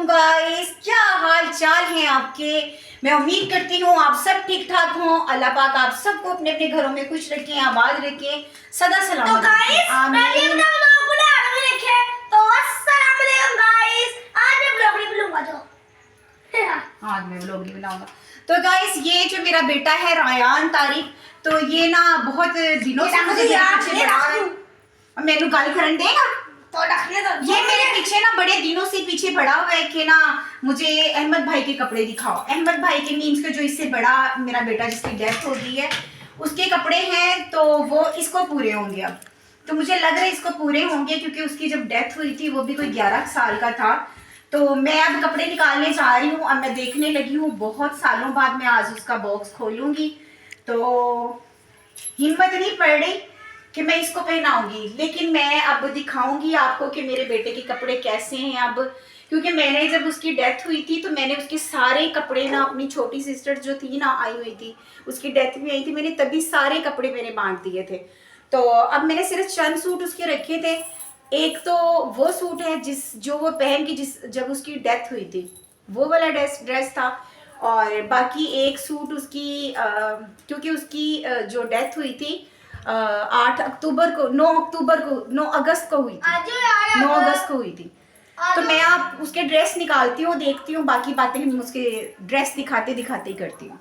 वालेकुम गाइस, क्या हाल चाल हैं आपके। मैं उम्मीद करती हूँ आप सब ठीक ठाक हों। अल्लाह पाक आप सबको अपने अपने घरों में खुश रखें, आबाद रखें, सदा सलामत तो गाइस आमीन। आज मैं व्लॉग नहीं बनाऊंगा। तो गाइस ये जो मेरा बेटा है रायान तारिक, तो ये ना बहुत दिनों से मुझे पीछे पड़ा है। मैनू गल करन देगा तो ये मेरे पीछे ना बड़े दिनों से पीछे पड़ा हुआ है कि ना मुझे अहमद भाई के कपड़े दिखाओ। अहमद भाई के मीन्स के जो इससे बड़ा मेरा बेटा जिसकी डेथ हो गई है उसके कपड़े हैं, तो वो इसको पूरे होंगे अब। तो मुझे लग रहा है इसको पूरे होंगे क्योंकि उसकी जब डेथ हुई थी वो भी कोई 11 साल का था। तो मैं अब कपड़े निकालने जा रही हूँ। अब मैं देखने लगी हूँ, बहुत सालों बाद मैं आज उसका बॉक्स खोलूंगी। तो हिम्मत नहीं पड़ रही कि मैं इसको पहनाऊंगी, लेकिन मैं अब दिखाऊंगी आपको कि मेरे बेटे के कपड़े कैसे हैं अब। क्योंकि मैंने जब उसकी डेथ हुई थी तो मैंने उसके सारे कपड़े ना, अपनी छोटी सिस्टर जो थी ना आई हुई थी, उसकी डेथ भी आई थी, मैंने तभी सारे कपड़े मैंने बांट दिए थे। तो अब मैंने सिर्फ चंद सूट उसके रखे थे। एक तो वो सूट है जो वो पहन के जब उसकी डेथ हुई थी वो वाला ड्रेस था, और बाकी एक सूट उसकी क्योंकि उसकी जो डेथ हुई थी 8 अक्टूबर को 9 अगस्त को हुई थी, 9 अगस्त को हुई थी। तो मैं आप उसके ड्रेस निकालती हूँ, देखती हूँ, बाकी बातें हम उसके ड्रेस दिखाते दिखाते ही करती हूँ।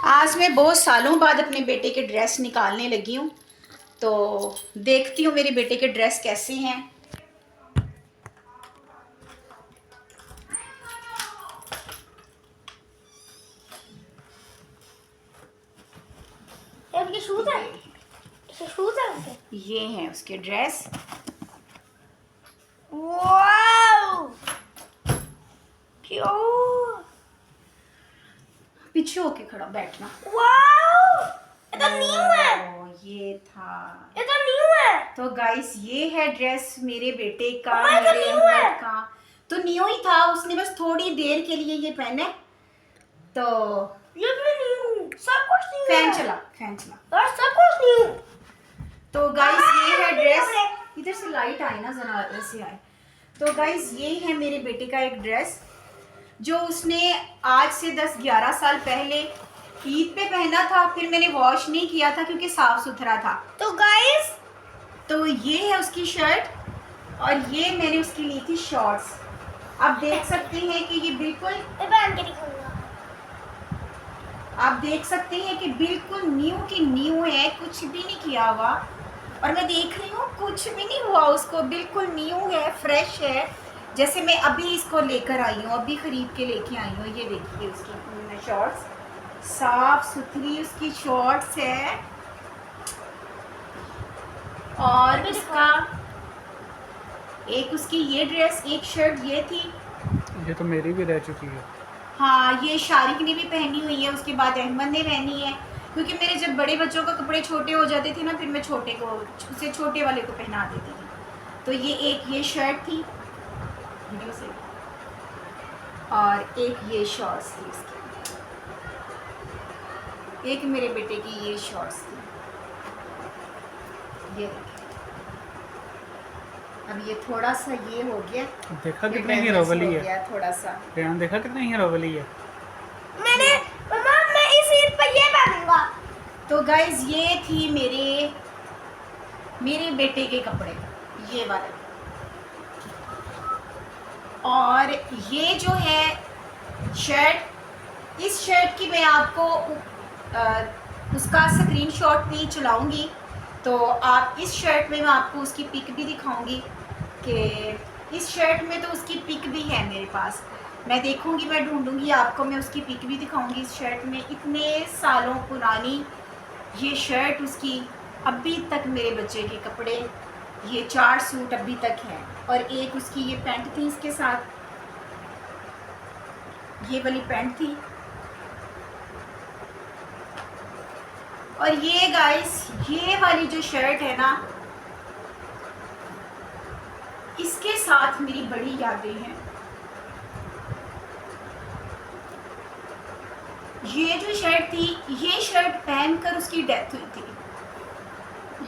आज मैं बहुत सालों बाद अपने बेटे के ड्रेस निकालने लगी हूँ, तो देखती हूँ मेरे बेटे के ड्रेस कैसे हैं। शूज है, शूज है ये हैं उसके ड्रेस। वाओ क्यों पीछे होके खड़ा बैठना। वाओ ये तो न्यू है, ये था, ये तो न्यू है। तो गाइस ये है ड्रेस मेरे बेटे का, ये तो मेरे न्यू है। अहमद का। तो न्यू ही था, उसने बस थोड़ी देर के लिए ये पहने। तो ये भी न्यू, सब कुछ न्यू फैन है। चला, फैन चला। और सब कुछ न्यू। तो गाइस ये है ड्रेस। इधर से लाइट आए ना, जरा ऐसे आए। तो गाइस ये है मेरे बेटे का एक ड्रेस जो उसने आज से 10-11 साल पहले ईद पे पहना था। फिर मैंने वॉश नहीं किया था क्योंकि साफ सुथरा था। तो गाइस तो ये है उसकी शर्ट, और ये मैंने उसकी ली थी शॉर्ट्स। आप देख सकते हैं कि ये बिल्कुल, मैं पहन के दिखाऊंगा। आप देख सकते हैं कि बिल्कुल न्यू की न्यू है, कुछ भी नहीं किया हुआ। और मैं देख रही हूँ कुछ भी नहीं हुआ उसको, बिल्कुल न्यू है, फ्रेश है, जैसे मैं अभी इसको लेकर आई हूँ, अभी खरीद के लेके आई हूँ। ये देखिए उसकी शॉर्ट्स, साफ सुथरी उसकी शॉर्ट्स है। और उसका एक उसकी ये ड्रेस, एक शर्ट ये थी। ये तो मेरी भी रह चुकी है। हाँ, ये शारिक ने भी पहनी हुई है, उसके बाद अहमद ने पहनी है। क्योंकि मेरे जब बड़े बच्चों का कपड़े छोटे हो जाते थे ना, फिर मैं उसे छोटे वाले को पहना देती थी। तो ये एक ये शर्ट थी वीडियो से, और एक ये शॉर्ट्स थी उसकी, एक मेरे बेटे की ये शॉर्ट्स थी। ये देखिए, अब ये थोड़ा सा ये हो गया, देखा कितनी हीरो वाली है, थोड़ा सा ध्यान देखा कितनी हीरो वाली है। मैंने मम्मा मैं इस ईद पर ये पहनूंगा। तो गाइज ये थी मेरे बेटे के कपड़े, ये वाले। और ये जो है शर्ट, इस शर्ट की मैं आपको उसका स्क्रीनशॉट भी चलाऊंगी। तो आप इस शर्ट में मैं आपको उसकी पिक भी दिखाऊंगी कि इस शर्ट में तो उसकी पिक भी है मेरे पास। मैं देखूंगी, मैं ढूंढूंगी, आपको मैं उसकी पिक भी दिखाऊंगी। इस शर्ट में इतने सालों पुरानी ये शर्ट उसकी, अभी तक मेरे बच्चे के कपड़े, ये 4 सूट अभी तक हैं। और एक उसकी ये पैंट थी इसके साथ, ये वाली पैंट थी। और ये गाइस ये वाली जो शर्ट है ना, इसके साथ मेरी बड़ी यादें हैं। ये जो शर्ट थी, ये शर्ट पहनकर उसकी डेथ हुई थी।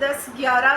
10-11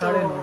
9.5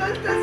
10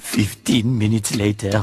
15 minutes later.